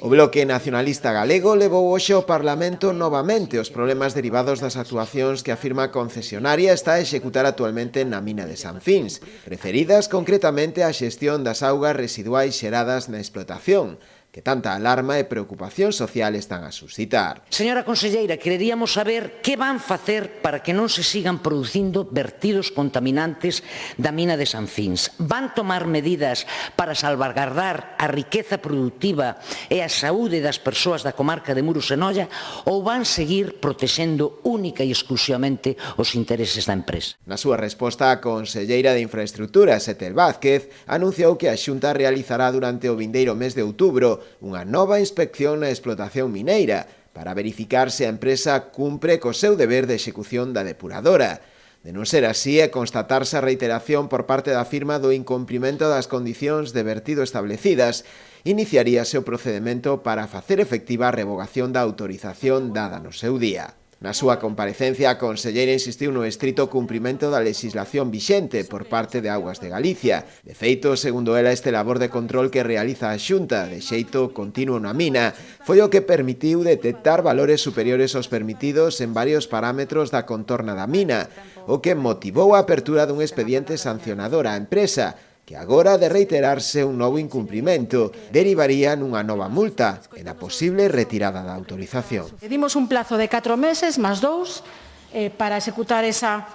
O Bloque Nacionalista Galego levou hoxe ao Parlamento novamente os problemas derivados das actuacións que a firma concesionaria está a executar actualmente na mina de Sanfins, referidas concretamente á xestión das augas residuais xeradas na explotación, que tanta alarma e preocupación social están a suscitar. Señora conselleira, quereríamos saber que van facer para que non se sigan producindo vertidos contaminantes da mina de Sanfins. Van tomar medidas para salvaguardar a riqueza productiva e a saúde das persoas da comarca de Muros e Noia ou van seguir protexendo única e exclusivamente os intereses da empresa? Na súa resposta, a conselleira de Infraestructuras, Etel Vázquez, anunciou que a Xunta realizará durante o vindeiro mes de outubro unha nova inspección na explotación mineira para verificar se a empresa cumpre co seu deber de execución da depuradora. De non ser así e constatarse a reiteración por parte da firma do incumprimento das condicións de vertido establecidas, iniciaríase o procedemento para facer efectiva a revogación da autorización dada no seu día. Na súa comparecencia, a conselleira insistiu no estrito cumprimento da legislación vixente por parte de Augas de Galicia. De feito, segundo ela, este labor de control que realiza a Xunta de xeito continuo na mina foi o que permitiu detectar valores superiores aos permitidos en varios parámetros da contorna da mina, o que motivou a apertura dun expediente sancionador á empresa, que agora, de reiterarse un novo incumprimento, derivaría nunha nova multa e na posible retirada da autorización. Pedimos un plazo de 4 meses, máis 2, para executar esa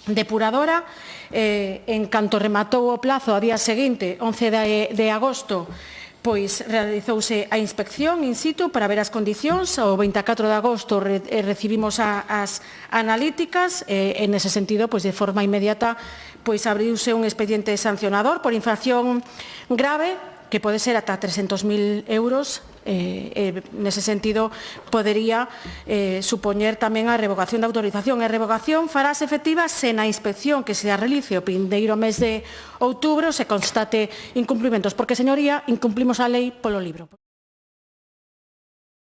depuradora. En canto rematou o plazo, a día seguinte, 11 de agosto, pois realizouse a inspección in situ para ver as condicións. O 24 de agosto recibimos as analíticas e, nese sentido, pois de forma inmediata, pois abriuse un expediente sancionador por infracción grave que pode ser ata 300.000 euros. Nese sentido, podería supoñer tamén a revogación da autorización. A revogación farase efectiva se na inspección que se realice o vindeiro mes de outubro se constate incumprimentos, porque, señoría, incumplimos a lei polo libro.